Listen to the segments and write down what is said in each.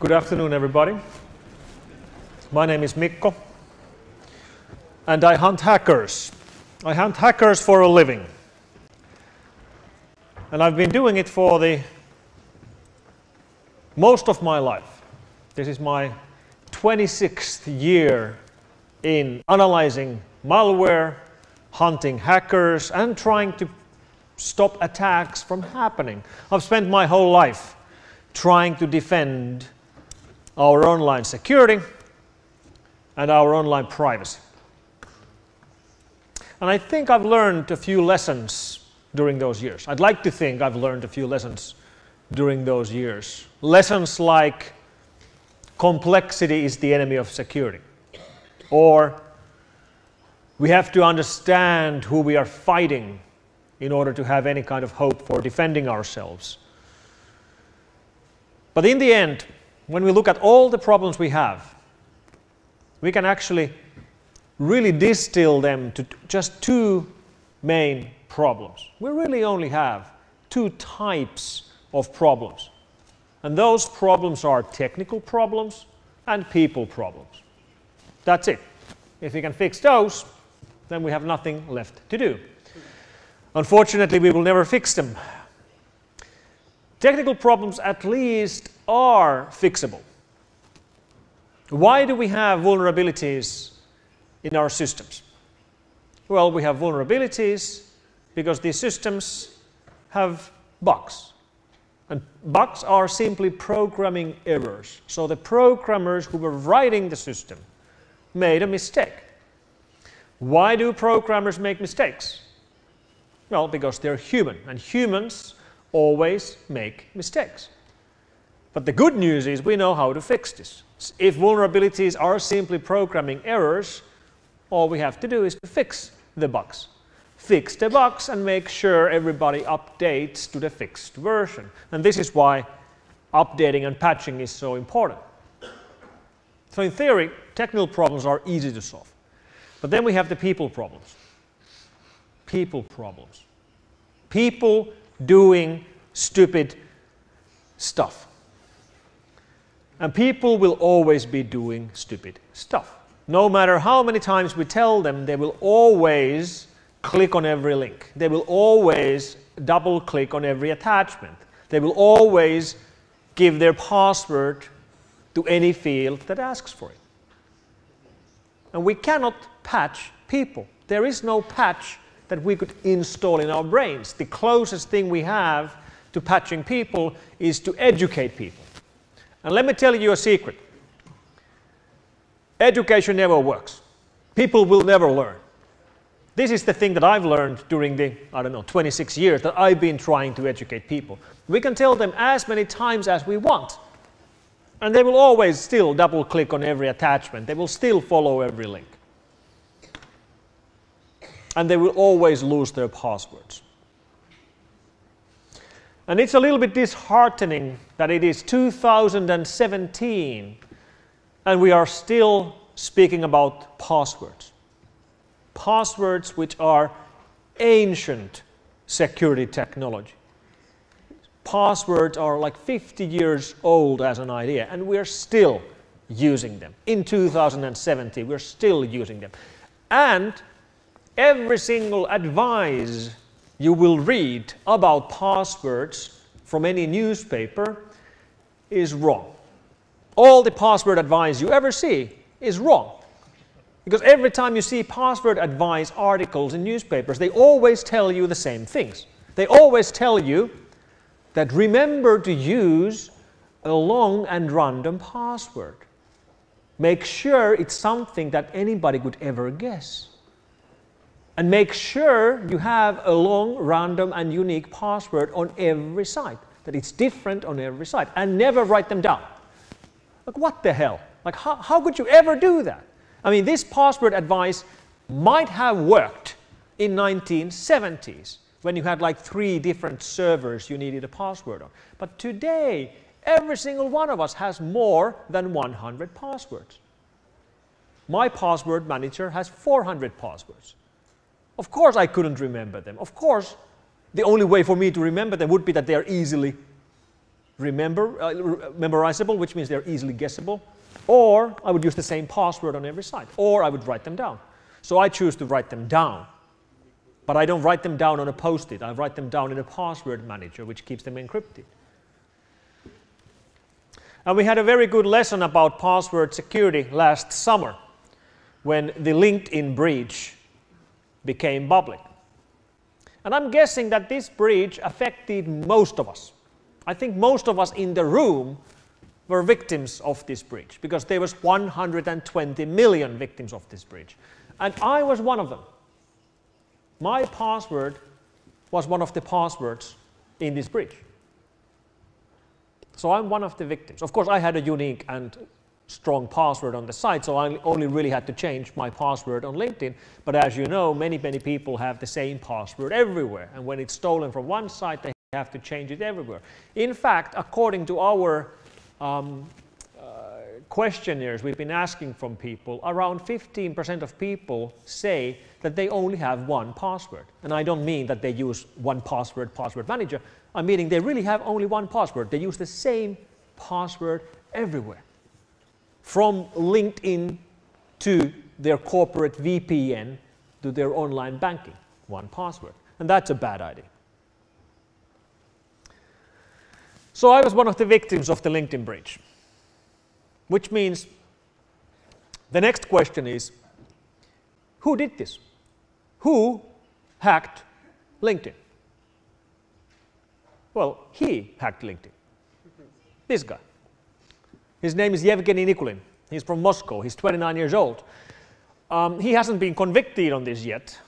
Good afternoon, everybody. My name is Mikko, and I hunt hackers. I hunt hackers for a living. And I've been doing it for the most of my life. This is my 26th year in analyzing malware, hunting hackers, and trying to stop attacks from happening. I've spent my whole life trying to defend our online security and our online privacy. And I think I've learned a few lessons during those years. I'd like to think I've learned a few lessons during those years. Lessons like complexity is the enemy of security, or we have to understand who we are fighting in order to have any kind of hope for defending ourselves. But in the end, when we look at all the problems we have, we can actually really distill them to just two main problems. We really only have two types of problems. And those problems are technical problems and people problems. That's it. If we can fix those, then we have nothing left to do. Unfortunately, we will never fix them. Technical problems at least are fixable. Why do we have vulnerabilities in our systems? Well, we have vulnerabilities because these systems have bugs. And bugs are simply programming errors. So the programmers who were writing the system made a mistake. Why do programmers make mistakes? Well, because they're human, and humans always make mistakes. But the good news is we know how to fix this. If vulnerabilities are simply programming errors, all we have to do is to fix the bugs. Fix the bugs and make sure everybody updates to the fixed version. And this is why updating and patching is so important. So in theory, technical problems are easy to solve. But then we have the people problems. People problems. People doing stupid stuff. And people will always be doing stupid stuff. No matter how many times we tell them, they will always click on every link. They will always double click on every attachment. They will always give their password to any field that asks for it. And we cannot patch people. There is no patch that we could install in our brains. The closest thing we have to patching people is to educate people. And let me tell you a secret. Education never works. People will never learn. This is the thing that I've learned during the, 26 years that I've been trying to educate people. We can tell them as many times as we want. And they will always still double click on every attachment. They will still follow every link. And they will always lose their passwords. And it's a little bit disheartening that it is 2017 and we are still speaking about passwords. Passwords which are ancient security technology. Passwords are like 50 years old as an idea, and we're still using them. In 2017, we're still using them. And every single advice you will read about passwords from any newspaper is wrong. All the password advice you ever see is wrong. Because every time you see password advice articles in newspapers, they always tell you the same things. They always tell you that remember to use a long and random password. Make sure it's something that anybody could ever guess. And make sure you have a long, random, and unique password on every site, that it's different on every site, and never write them down. Like, what the hell? Like, how could you ever do that? I mean, this password advice might have worked in 1970s when you had like 3 different servers you needed a password on. But today, every single one of us has more than 100 passwords. My password manager has 400 passwords. Of course I couldn't remember them. Of course, the only way for me to remember them would be that they are easily memorizable, which means they're easily guessable, or I would use the same password on every site, or I would write them down. So I choose to write them down. But I don't write them down on a post-it. I write them down in a password manager, which keeps them encrypted. And we had a very good lesson about password security last summer when the LinkedIn breach became public. And I'm guessing that this breach affected most of us. I think most of us in the room were victims of this breach because there was 120 million victims of this breach. And I was one of them. My password was one of the passwords in this breach. So I'm one of the victims. Of course, I had a unique and strong password on the site, so I only really had to change my password on LinkedIn. But as you know, many people have the same password everywhere. And when it's stolen from one site, they have to change it everywhere. In fact, according to our questionnaires we've been asking from people, around 15% of people say that they only have one password. And I don't mean that they use one password manager. I'm meaning they really have only one password. They use the same password everywhere. From LinkedIn to their corporate VPN to their online banking. One password. And that's a bad idea. So I was one of the victims of the LinkedIn breach. Which means the next question is, who did this? Who hacked LinkedIn? Well, he hacked LinkedIn. This guy. His name is Yevgeny Nikulin. He's from Moscow. He's 29 years old. He hasn't been convicted on this yet,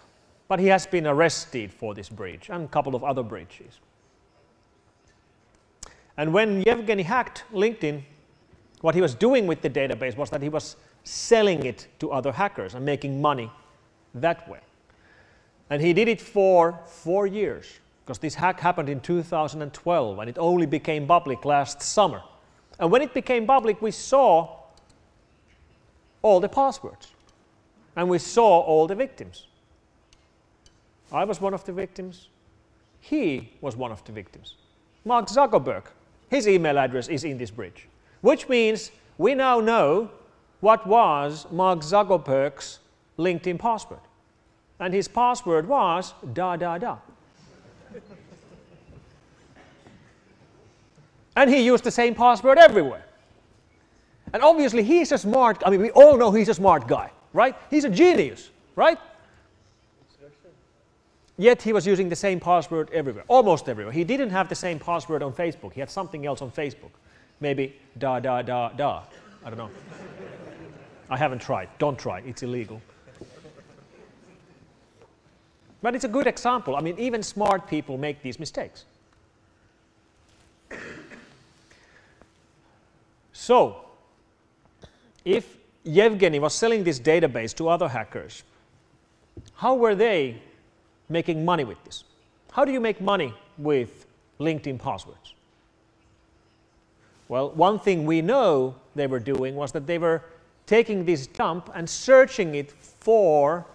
but he has been arrested for this breach and a couple of other breaches. And when Yevgeny hacked LinkedIn, what he was doing with the database was that he was selling it to other hackers and making money that way. And he did it for 4 years, because this hack happened in 2012 and it only became public last summer. And when it became public, we saw all the passwords and we saw all the victims. I was one of the victims. He was one of the victims. Mark Zuckerberg, his email address is in this breach. Which means we now know what was Mark Zuckerberg's LinkedIn password. And his password was da da da. And he used the same password everywhere. And obviously he's a smart, I mean we all know he's a smart guy, right? He's a genius, right? Yet he was using the same password everywhere, almost everywhere. He didn't have the same password on Facebook. He had something else on Facebook. Maybe da da da da. I don't know. I haven't tried. Don't try. It's illegal. But it's a good example. I mean, even smart people make these mistakes. So, if Yevgeny was selling this database to other hackers, how were they making money with this? How do you make money with LinkedIn passwords? Well, one thing we know they were doing was that they were taking this dump and searching it for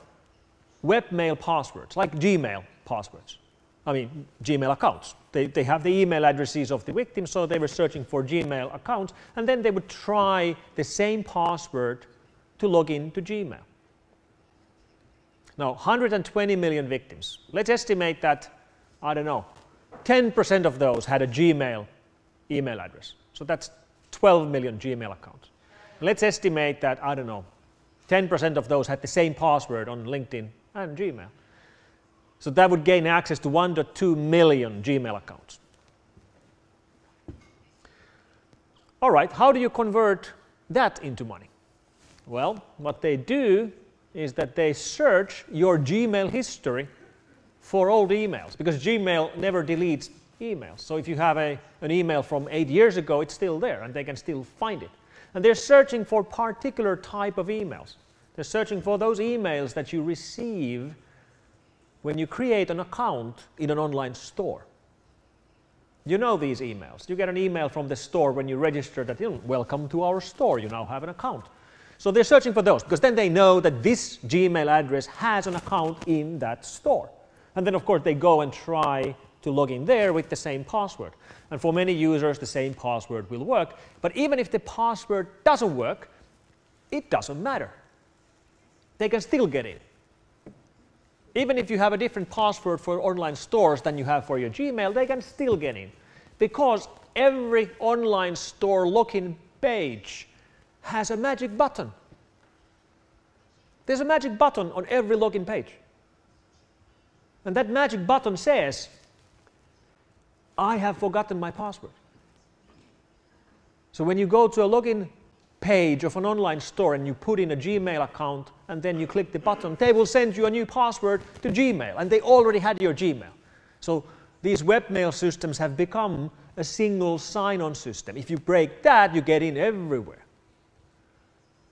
webmail passwords, like Gmail passwords. I mean, Gmail accounts. They have the email addresses of the victims, so they were searching for Gmail accounts, and then they would try the same password to log into Gmail. Now, 120 million victims. Let's estimate that, I don't know, 10% of those had a Gmail email address. So that's 12 million Gmail accounts. Let's estimate that, I don't know, 10% of those had the same password on LinkedIn and Gmail. So that would gain access to 1 to 2 million Gmail accounts. All right, how do you convert that into money? Well, what they do is that they search your Gmail history for old emails, because Gmail never deletes emails. So if you have an email from 8 years ago, it's still there and they can still find it. And they're searching for particular type of emails. They're searching for those emails that you receive when you create an account in an online store. You know these emails. You get an email from the store when you register that, welcome to our store, you now have an account. So they're searching for those, because then they know that this Gmail address has an account in that store. And then, of course, they go and try to log in there with the same password. And for many users, the same password will work. But even if the password doesn't work, it doesn't matter. They can still get in. Even if you have a different password for online stores than you have for your Gmail, they can still get in. Because every online store login page has a magic button. There's a magic button on every login page. And that magic button says, I have forgotten my password. So when you go to a login page of an online store and you put in a Gmail account and then you click the button, they will send you a new password to Gmail, and they already had your Gmail. So these webmail systems have become a single sign-on system. If you break that, you get in everywhere.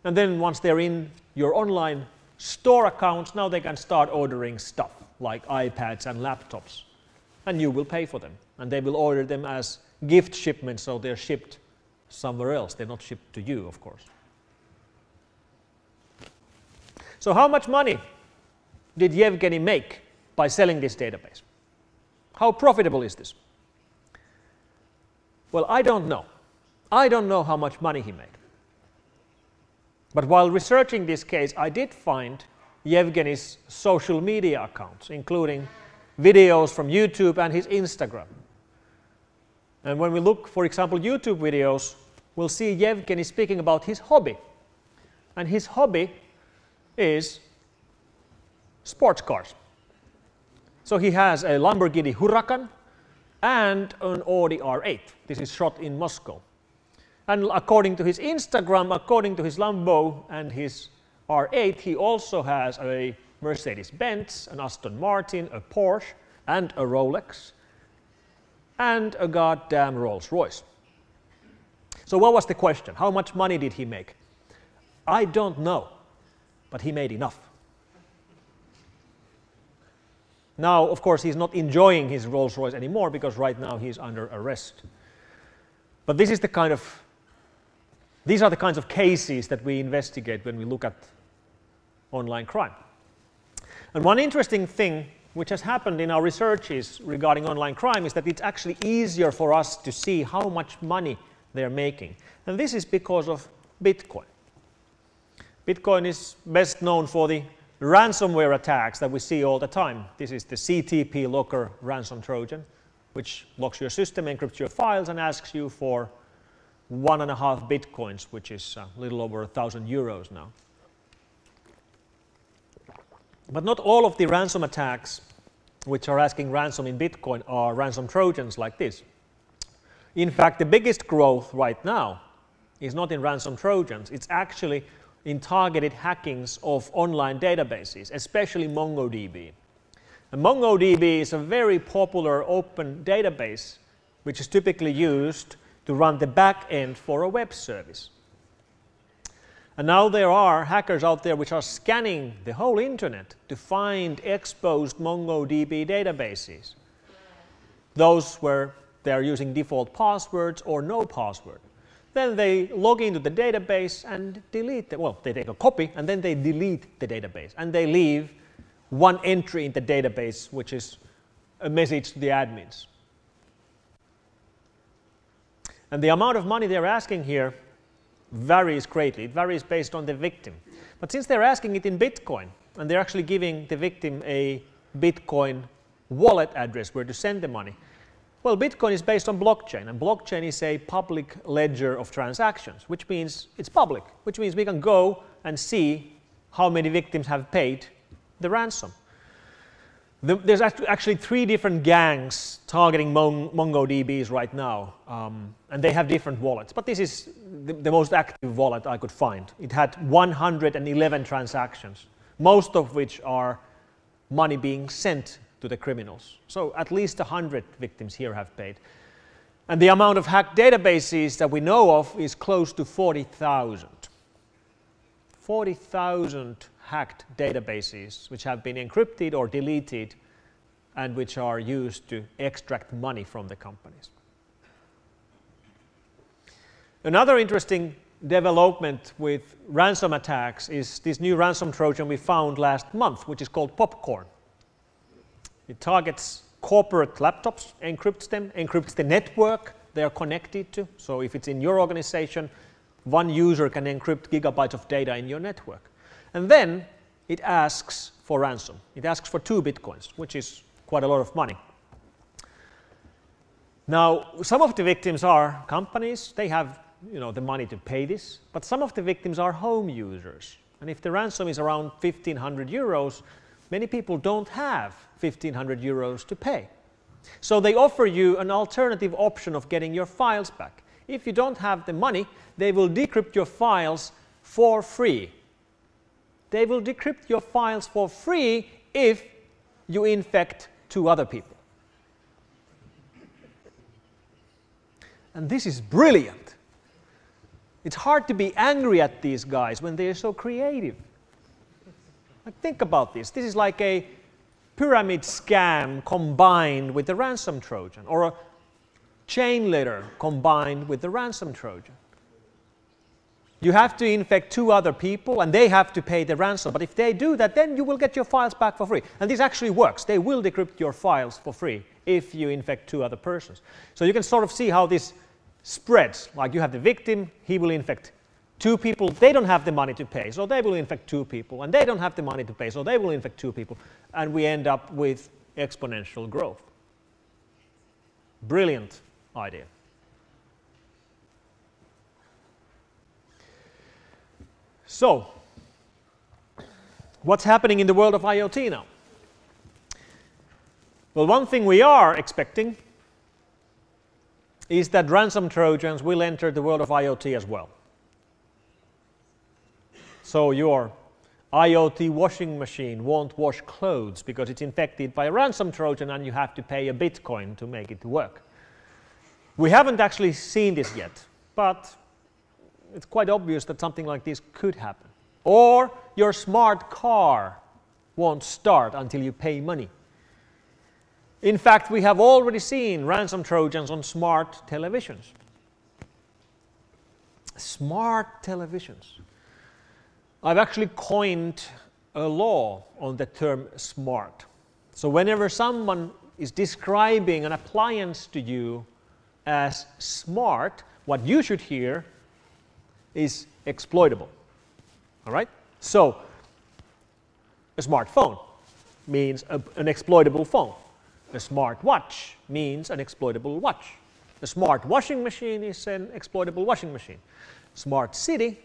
And then once they're in your online store accounts, now they can start ordering stuff like iPads and laptops, and you will pay for them. And they will order them as gift shipments, so they're shipped somewhere else. They're not shipped to you, of course. So how much money did Yevgeny make by selling this database? How profitable is this? Well, I don't know. I don't know how much money he made. But while researching this case, I did find Yevgeny's social media accounts, including videos from YouTube and his Instagram. And when we look, for example, YouTube videos, we'll see Yevgeny speaking about his hobby. And his hobby is sports cars. So he has a Lamborghini Huracan and an Audi R8. This is shot in Moscow. And according to his Instagram, according to his Lambo and his R8, he also has a Mercedes-Benz, an Aston Martin, a Porsche, and a Rolex, and a goddamn Rolls-Royce. So what was the question? How much money did he make? I don't know, but he made enough. Now, of course, he's not enjoying his Rolls-Royce anymore because right now he's under arrest. But these are the kinds of cases that we investigate when we look at online crime. And one interesting thing which has happened in our researches regarding online crime is that it's actually easier for us to see how much money they're making. And this is because of Bitcoin. Bitcoin is best known for the ransomware attacks that we see all the time. This is the CTP locker ransom Trojan, which locks your system, encrypts your files, and asks you for 1.5 Bitcoins, which is a little over 1,000 euros now. But not all of the ransom attacks which are asking ransom in Bitcoin are ransom Trojans like this. In fact, the biggest growth right now is not in ransom Trojans, it's actually in targeted hackings of online databases, especially MongoDB. And MongoDB is a very popular open database which is typically used to run the back end for a web service. And now there are hackers out there which are scanning the whole internet to find exposed MongoDB databases. Those where they are using default passwords or no password. Then they log into the database and delete it. Well, they take a copy and then they delete the database. And they leave one entry in the database, which is a message to the admins. And the amount of money they're asking here varies greatly. It varies based on the victim. But since they're asking it in Bitcoin, and they're actually giving the victim a Bitcoin wallet address where to send the money, well, Bitcoin is based on blockchain, and blockchain is a public ledger of transactions, which means it's public, which means we can go and see how many victims have paid the ransom. There's actually 3 different gangs targeting MongoDBs right now, and they have different wallets. But this is the most active wallet I could find. It had 111 transactions, most of which are money being sent to the criminals. So at least 100 victims here have paid. And the amount of hacked databases that we know of is close to 40,000. 40,000 hacked databases which have been encrypted or deleted and which are used to extract money from the companies. Another interesting development with ransom attacks is this new ransom Trojan we found last month, which is called Popcorn. It targets corporate laptops, encrypts them, encrypts the network they are connected to. So if it's in your organization, one user can encrypt gigabytes of data in your network. And then it asks for ransom. It asks for 2 bitcoins, which is quite a lot of money. Now, some of the victims are companies. They have the money to pay this. But some of the victims are home users. And if the ransom is around 1,500 euros, many people don't have 1,500 euros to pay. So they offer you an alternative option of getting your files back. If you don't have the money, they will decrypt your files for free. They will decrypt your files for free if you infect 2 other people. And this is brilliant. It's hard to be angry at these guys when they are so creative. Like, think about this. This is like a pyramid scam combined with the ransom Trojan, or a chain letter combined with the ransom Trojan. You have to infect 2 other people and they have to pay the ransom. But if they do that, then you will get your files back for free. And this actually works. They will decrypt your files for free if you infect 2 other persons. So you can sort of see how this spreads. Like, you have the victim, he will infect 2 people. They don't have the money to pay, so they will infect 2 people. And they don't have the money to pay, so they will infect 2 people. And we end up with exponential growth. Brilliant idea. So, what's happening in the world of IoT now? Well, one thing we are expecting is that ransom Trojans will enter the world of IoT as well. So your IoT washing machine won't wash clothes because it's infected by a ransom Trojan and you have to pay a Bitcoin to make it work. We haven't actually seen this yet, but it's quite obvious that something like this could happen. Or your smart car won't start until you pay money. In fact, we have already seen ransom Trojans on smart televisions. Smart televisions. I've actually coined a law on the term smart. So whenever someone is describing an appliance to you as smart, what you should hear is exploitable. All right? So a smartphone means an exploitable phone. A smart watch means an exploitable watch. A smart washing machine is an exploitable washing machine. Smart city,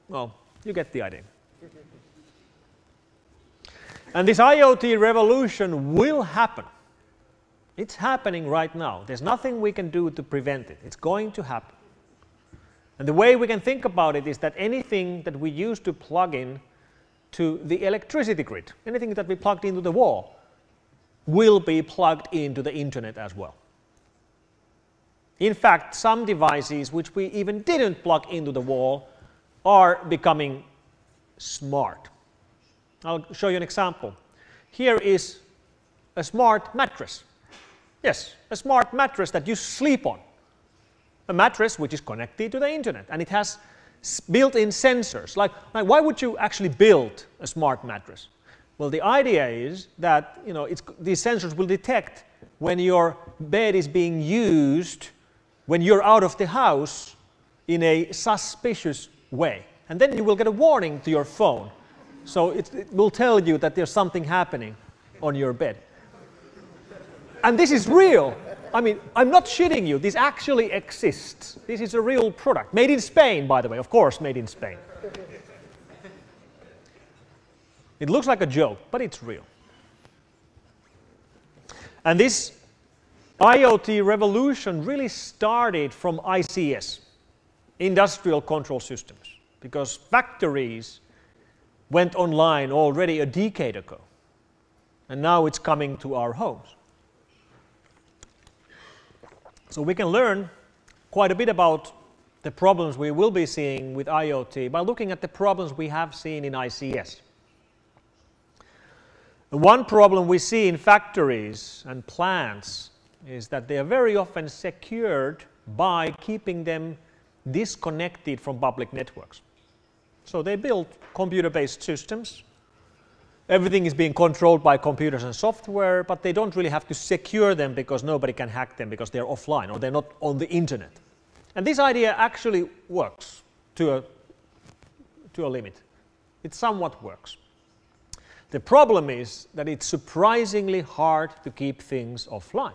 well, you get the idea. And this IoT revolution will happen. It's happening right now. There's nothing we can do to prevent it. It's going to happen. And the way we can think about it is that anything that we use to plug in to the electricity grid, anything that we plugged into the wall, will be plugged into the internet as well. In fact, some devices which we even didn't plug into the wall are becoming smart. I'll show you an example. Here is a smart mattress. Yes, a smart mattress that you sleep on. A mattress which is connected to the internet, and it has built-in sensors. Like why would you actually build a smart mattress? Well, the idea is that these sensors will detect when your bed is being used when you're out of the house in a suspicious way. And then you will get a warning to your phone. So it will tell you that there's something happening on your bed. And this is real. I mean, I'm not shitting you. This actually exists. This is a real product. Made in Spain, by the way. Of course, made in Spain. It looks like a joke, but it's real. And this IoT revolution really started from ICS, industrial control systems, because factories went online already a decade ago, and now it's coming to our homes. So we can learn quite a bit about the problems we will be seeing with IoT by looking at the problems we have seen in ICS. One problem we see in factories and plants is that they are very often secured by keeping them disconnected from public networks. So they build computer-based systems Everything is being controlled by computers and software, but they don't really have to secure them because nobody can hack them because they're offline or they're not on the internet. And this idea actually works to a limit. It somewhat works. The problem is that it's surprisingly hard to keep things offline.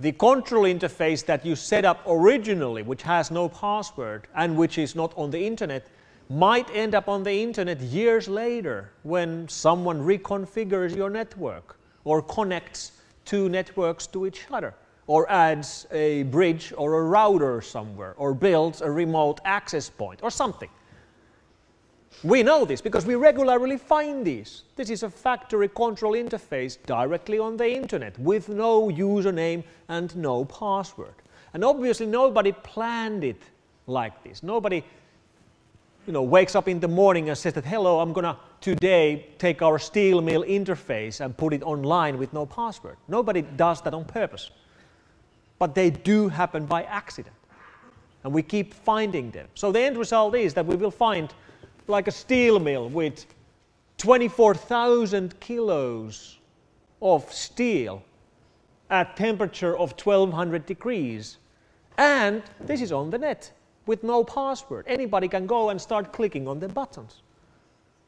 The control interface that you set up originally, which has no password and which is not on the internet, might end up on the internet years later when someone reconfigures your network or connects two networks to each other or adds a bridge or a router somewhere or builds a remote access point or something. We know this because we regularly find these. This is a factory control interface directly on the internet with no username and no password. And obviously nobody planned it like this. Nobody wakes up in the morning and says that, hello, I'm going to today take our steel mill interface and put it online with no password. Nobody does that on purpose. But they do happen by accident. And we keep finding them. So the end result is that we will find like a steel mill with 24,000 kilos of steel at temperature of 1200 degrees. And this is on the net with no password. Anybody can go and start clicking on the buttons.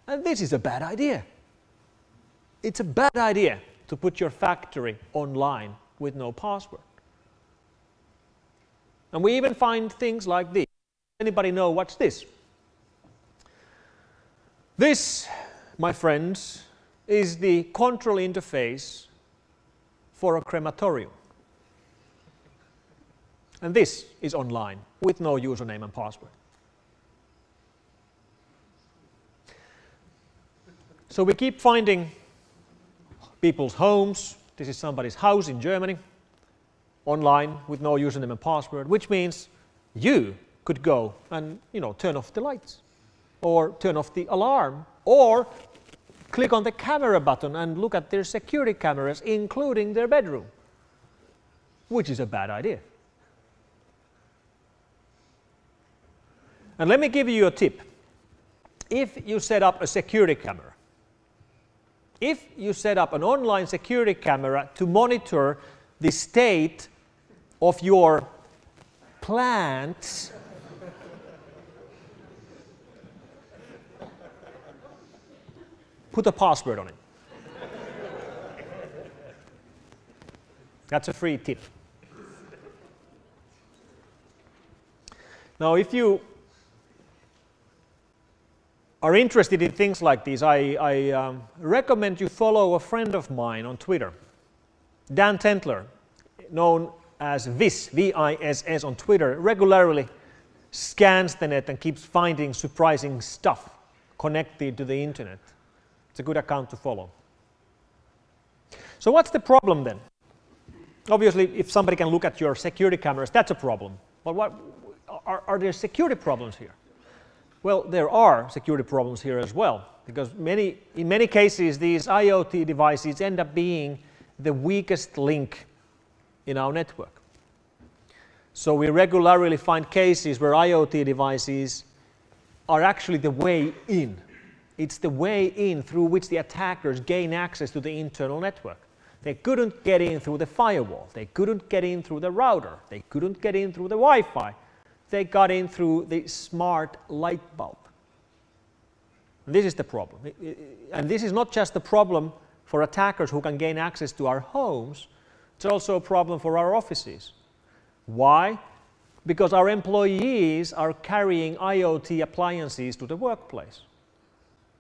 And this is a bad idea. It's a bad idea to put your factory online with no password. And we even find things like this. Anybody know what's this? This, my friends, is the control interface for a crematorium. And this is online with no username and password. So we keep finding people's homes. This is somebody's house in Germany, online with no username and password, which means you could go and turn off the lights or turn off the alarm or click on the camera button and look at their security cameras, including their bedroom, which is a bad idea. And let me give you a tip. If you set up a security camera, if you set up an online security camera to monitor the state of your plants, put a password on it. That's a free tip. Now, if you are interested in things like these, I recommend you follow a friend of mine on Twitter, Dan Tentler, known as Viss, V-I-S-S on Twitter, regularly scans the net and keeps finding surprising stuff connected to the internet. It's a good account to follow. So what's the problem then? Obviously, if somebody can look at your security cameras, that's a problem. But what are there security problems here? Well, there are security problems here as well, because in many cases these IoT devices end up being the weakest link in our network. So we regularly find cases where IoT devices are actually the way in. It's the way in through which the attackers gain access to the internal network. They couldn't get in through the firewall. They couldn't get in through the router. They couldn't get in through the Wi-Fi. They got in through the smart light bulb. And this is the problem. And this is not just a problem for attackers who can gain access to our homes. It's also a problem for our offices. Why? Because our employees are carrying IoT appliances to the workplace.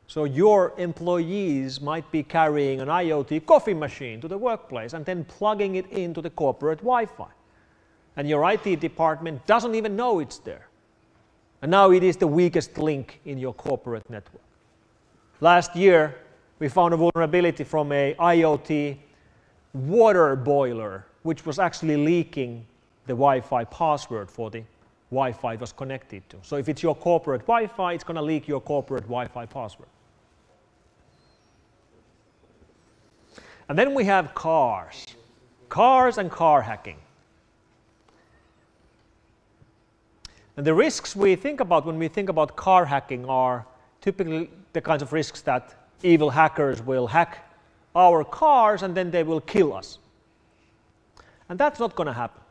So your employees might be carrying an IoT coffee machine to the workplace and then plugging it into the corporate Wi-Fi. And your IT department doesn't even know it's there. And now it is the weakest link in your corporate network. Last year, we found a vulnerability from a IoT water boiler, which was actually leaking the Wi-Fi password for the Wi-Fi it was connected to. So if it's your corporate Wi-Fi, it's going to leak your corporate Wi-Fi password. And then we have cars. Cars and car hacking. And the risks we think about when we think about car hacking are typically the kinds of risks that evil hackers will hack our cars and then they will kill us. And that's not going to happen.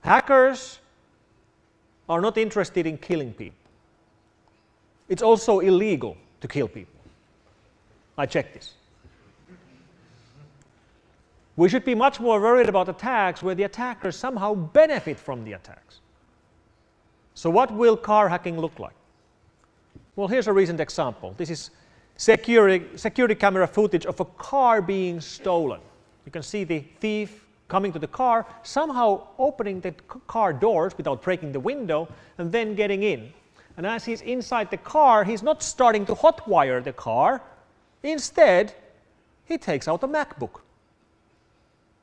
Hackers are not interested in killing people. It's also illegal to kill people. I checked this. We should be much more worried about attacks where the attackers somehow benefit from the attacks. So what will car hacking look like? Well, here's a recent example. This is security camera footage of a car being stolen. You can see the thief coming to the car, somehow opening the car doors without breaking the window, and then getting in. And as he's inside the car, he's not starting to hotwire the car. Instead, he takes out a MacBook.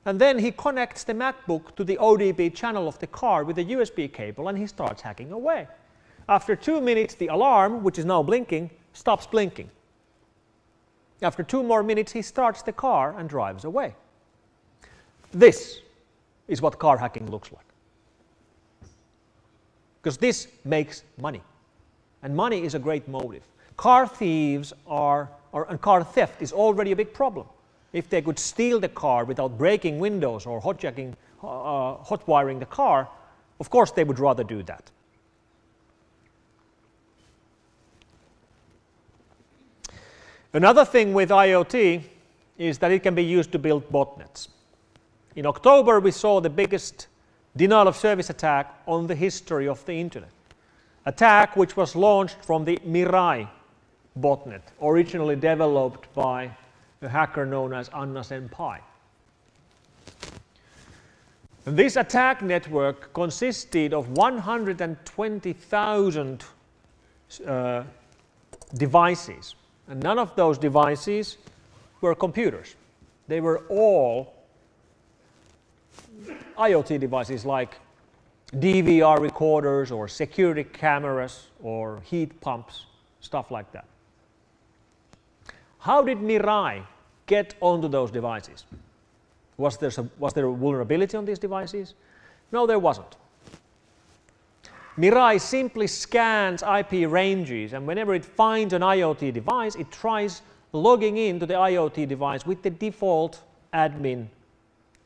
And then he connects the MacBook to the ODB channel of the car with a USB cable, and he starts hacking away. After 2 minutes, the alarm, which is now blinking, stops blinking. After 2 more minutes, he starts the car and drives away. This is what car hacking looks like. Because this makes money. And money is a great motive. Car thieves and car theft is already a big problem. If they could steal the car without breaking windows or hotwiring the car, of course they would rather do that. Another thing with IoT is that it can be used to build botnets. In October, we saw the biggest denial of service attack on the history of the internet. Attack which was launched from the Mirai botnet, originally developed by a hacker known as Anna Senpai. And this attack network consisted of 120,000 devices. And none of those devices were computers. They were all IoT devices like DVR recorders or security cameras or heat pumps, stuff like that. How did Mirai get onto those devices? Was there a vulnerability on these devices? No, there wasn't. Mirai simply scans IP ranges, and whenever it finds an IoT device, it tries logging into the IoT device with the default admin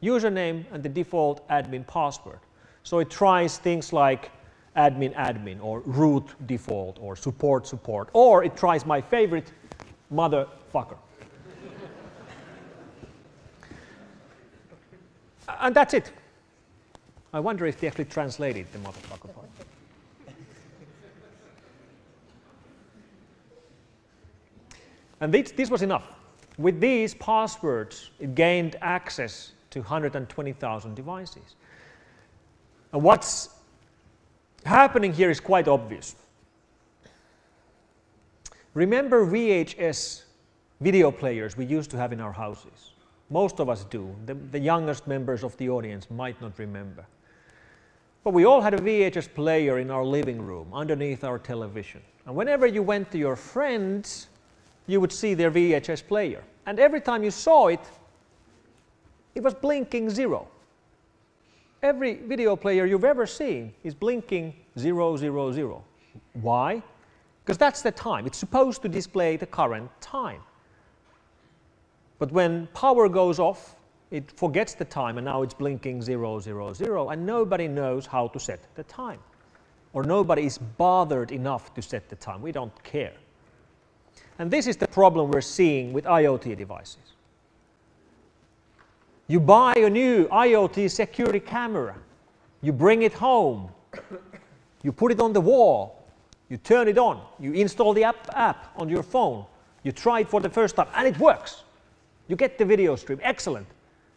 username and the default admin password. So it tries things like admin or root default or support, or it tries my favorite, motherfucker. And that's it. I wonder if they actually translated the motherfucker part. And this was enough. With these passwords, it gained access to 120,000 devices. And what's happening here is quite obvious. Remember VHS video players we used to have in our houses? Most of us do. The youngest members of the audience might not remember. But we all had a VHS player in our living room underneath our television. And whenever you went to your friends, you would see their VHS player. And every time you saw it, it was blinking 0. Every video player you've ever seen is blinking 0, 0, 0. Why? Because that's the time. It's supposed to display the current time. But when power goes off, it forgets the time, and now it's blinking 0, 0, 0, and nobody knows how to set the time. Or nobody is bothered enough to set the time. We don't care. And this is the problem we're seeing with IoT devices. You buy a new IoT security camera, you bring it home, you put it on the wall, you turn it on, you install the app on your phone, you try it for the first time, and it works. You get the video stream, excellent.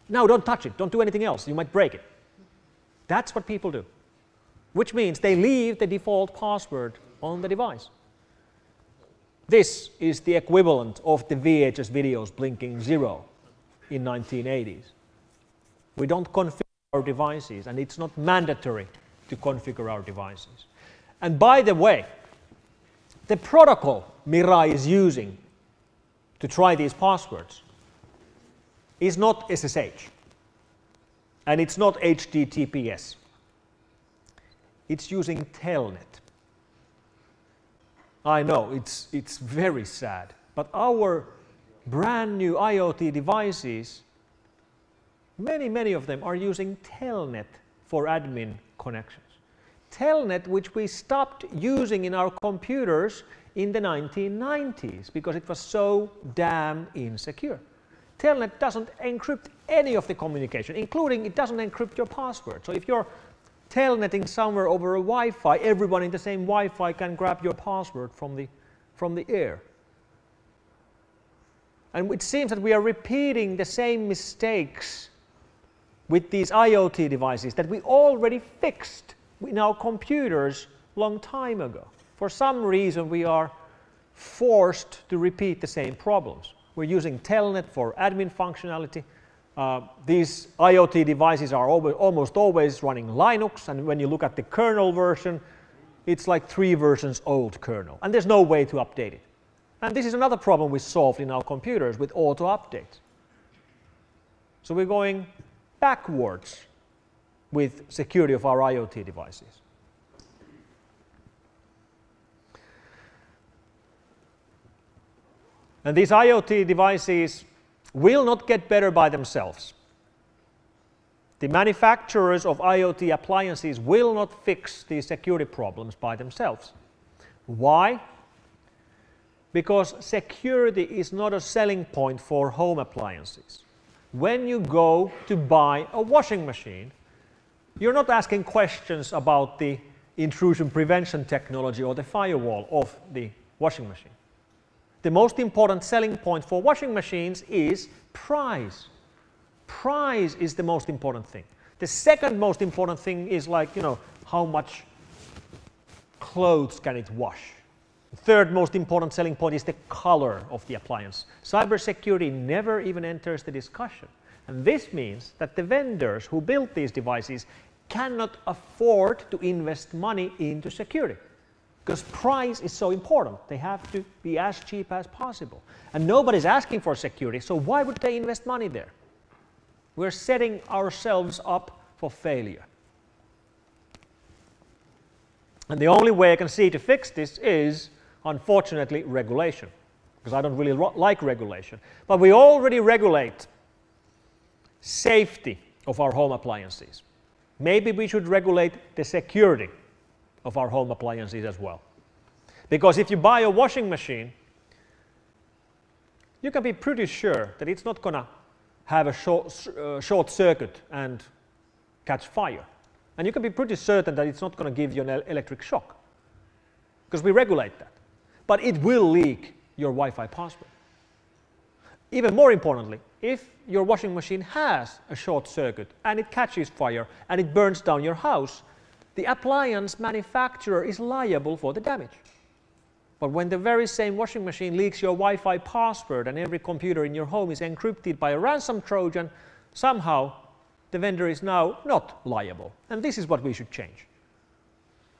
Now don't touch it, don't do anything else, you might break it. That's what people do, which means they leave the default password on the device. This is the equivalent of the VHS videos blinking 0 in 1980s. We don't configure our devices, and it's not mandatory to configure our devices. And by the way, the protocol Mirai is using to try these passwords is not SSH, and it's not HTTPS. It's using Telnet. I know, it's very sad. But our brand new IoT devices, many of them are using Telnet for admin connections. Telnet, which we stopped using in our computers in the 1990s because it was so damn insecure. Telnet doesn't encrypt any of the communication, including it doesn't encrypt your password. So if you're telnetting somewhere over a Wi-Fi, everyone in the same Wi-Fi can grab your password from the air. And it seems that we are repeating the same mistakes with these IoT devices that we already fixed in our computers long time ago. For some reason, we are forced to repeat the same problems. We're using Telnet for admin functionality. These IoT devices are almost always running Linux, and when you look at the kernel version, it's like 3 versions old kernel, and there's no way to update it. And this is another problem we solved in our computers with auto updates. So we're going backwards with security of our IoT devices. And these IoT devices will not get better by themselves. The manufacturers of IoT appliances will not fix these security problems by themselves. Why? Because security is not a selling point for home appliances. When you go to buy a washing machine, you're not asking questions about the intrusion prevention technology or the firewall of the washing machine. The most important selling point for washing machines is price. Price is the most important thing. The second most important thing is like, how much clothes can it wash. The third most important selling point is the color of the appliance. Cybersecurity never even enters the discussion. And this means that the vendors who build these devices cannot afford to invest money into security. Because price is so important. They have to be as cheap as possible. And nobody's asking for security, so why would they invest money there? We're setting ourselves up for failure. And the only way I can see to fix this is, unfortunately, regulation. Because I don't really like regulation. But we already regulate safety of our home appliances. Maybe we should regulate the security of our home appliances as well. Because if you buy a washing machine, you can be pretty sure that it's not going to have a short circuit and catch fire. And you can be pretty certain that it's not going to give you an electric shock. Because we regulate that. But it will leak your Wi-Fi password. Even more importantly, if your washing machine has a short circuit and it catches fire and it burns down your house, the appliance manufacturer is liable for the damage. But when the very same washing machine leaks your Wi-Fi password and every computer in your home is encrypted by a ransom Trojan, somehow the vendor is now not liable. And this is what we should change.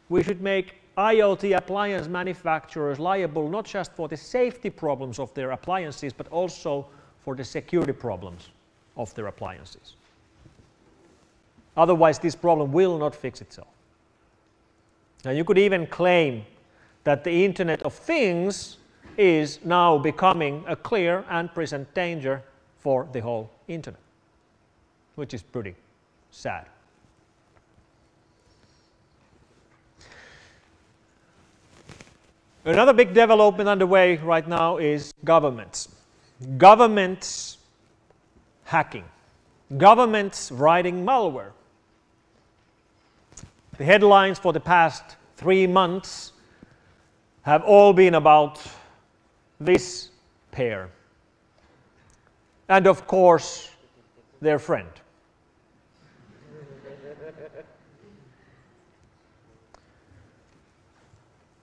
We should make IoT appliance manufacturers liable not just for the safety problems of their appliances, but also for the security problems of their appliances. Otherwise, this problem will not fix itself. Now, you could even claim that the Internet of Things is now becoming a clear and present danger for the whole Internet, which is pretty sad. Another big development underway right now is governments. Governments hacking. Governments writing malware. The headlines for the past 3 months have all been about this pair. And of course, their friend.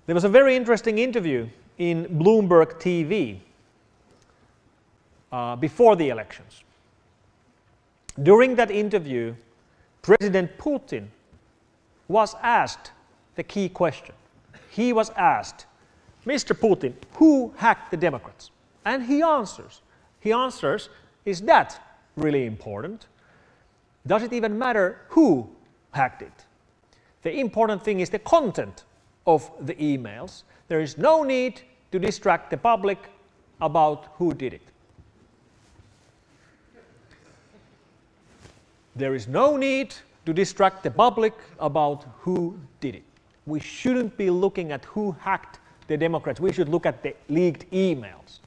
There was a very interesting interview in Bloomberg TV before the elections. During that interview, President Putin was asked the key question. He was asked, Mr. Putin, who hacked the Democrats? And he answers. He answers, is that really important? Does it even matter who hacked it? The important thing is the content of the emails. There is no need to distract the public about who did it. There is no need to distract the public about who did it. We shouldn't be looking at who hacked the Democrats. We should look at the leaked emails,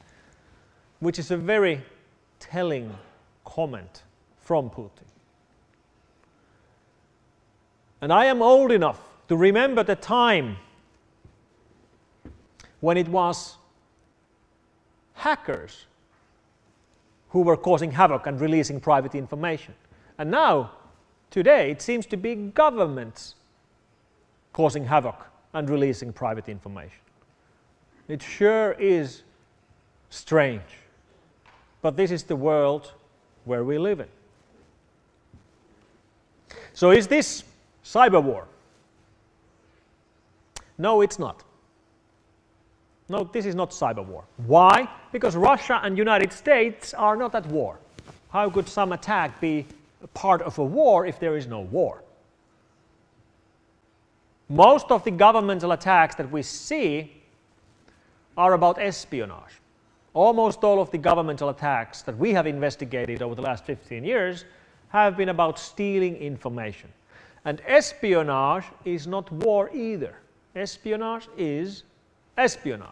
which is a very telling comment from Putin. And I am old enough to remember the time when it was hackers who were causing havoc and releasing private information. And now, today, it seems to be governments causing havoc and releasing private information. It sure is strange. But this is the world where we live in. So is this cyber war? No, it's not. No, this is not cyber war. Why? Because Russia and United States are not at war. How could some attack be a part of a war if there is no war? Most of the governmental attacks that we see are about espionage. Almost all of the governmental attacks that we have investigated over the last 15 years have been about stealing information. And espionage is not war either. Espionage is espionage.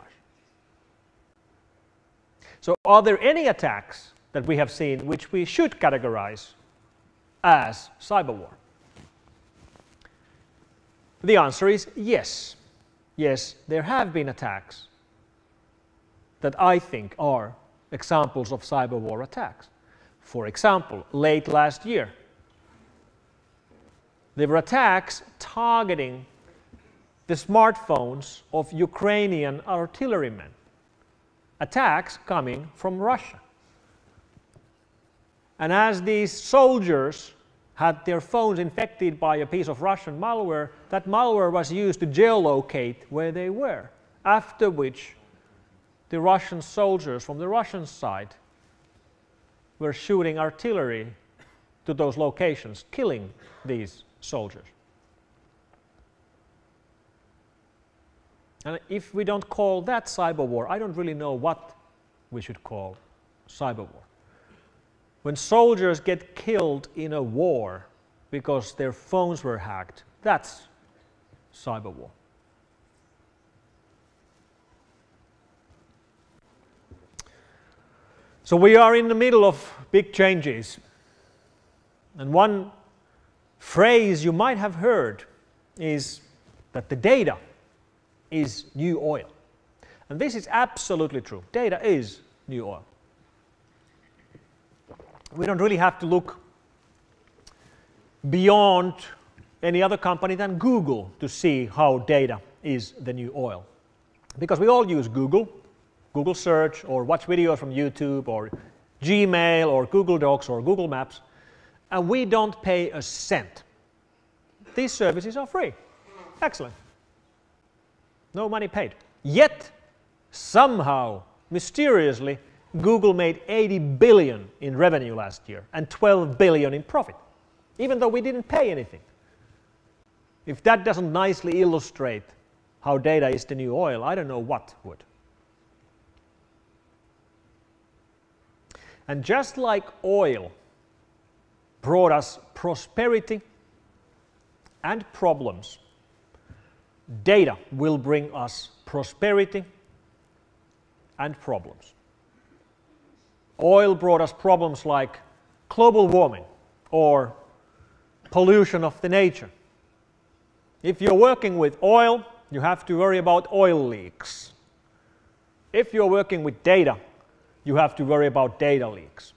So are there any attacks that we have seen which we should categorize as cyber war? The answer is yes. Yes, there have been attacks that I think are examples of cyber war attacks. For example, late last year, there were attacks targeting the smartphones of Ukrainian artillerymen. Attacks coming from Russia. And as these soldiers had their phones infected by a piece of Russian malware, that malware was used to geolocate where they were, after which the Russian soldiers from the Russian side were shooting artillery to those locations, killing these soldiers. And if we don't call that cyber war, I don't really know what we should call cyber war. When soldiers get killed in a war because their phones were hacked, that's cyber war. So we are in the middle of big changes. And one phrase you might have heard is that the data is new oil. And this is absolutely true. Data is new oil. We don't really have to look beyond any other company than Google to see how data is the new oil. Because we all use Google search, or watch videos from YouTube, or Gmail, or Google Docs, or Google Maps, and we don't pay a cent. These services are free. Excellent. No money paid. Yet, somehow, mysteriously, Google made 80 billion in revenue last year and 12 billion in profit, even though we didn't pay anything. If that doesn't nicely illustrate how data is the new oil, I don't know what would. And just like oil brought us prosperity and problems, data will bring us prosperity and problems. Oil brought us problems like global warming or pollution of the nature. If you're working with oil, you have to worry about oil leaks. If you're working with data, you have to worry about data leaks.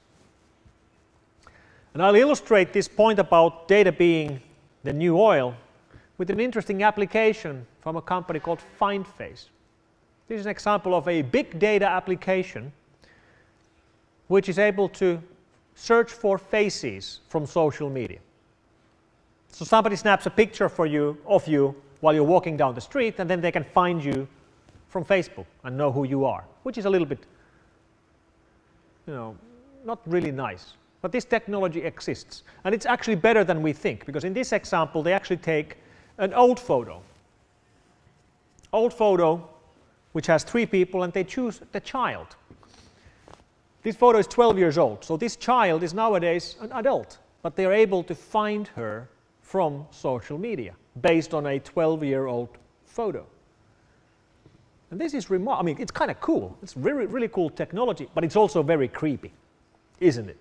And I'll illustrate this point about data being the new oil with an interesting application from a company called FindFace. This is an example of a big data application which is able to search for faces from social media. So somebody snaps a picture of you while you're walking down the street, and then they can find you from Facebook and know who you are, which is a little bit, not really nice. But this technology exists, and it's actually better than we think, because in this example they actually take an old photo which has 3 people, and they choose the child. This photo is 12 years old, so this child is nowadays an adult, but they are able to find her from social media based on a 12-year-old photo. And this is remarkable. I mean, it's kind of cool. It's really, really cool technology, but it's also very creepy, isn't it?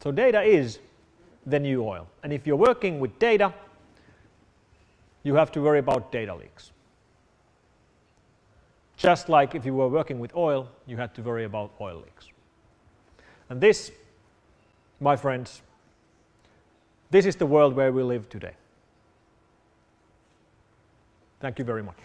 So data is the new oil. And if you're working with data, you have to worry about data leaks. Just like if you were working with oil, you had to worry about oil leaks. And this, my friends, this is the world where we live today. Thank you very much.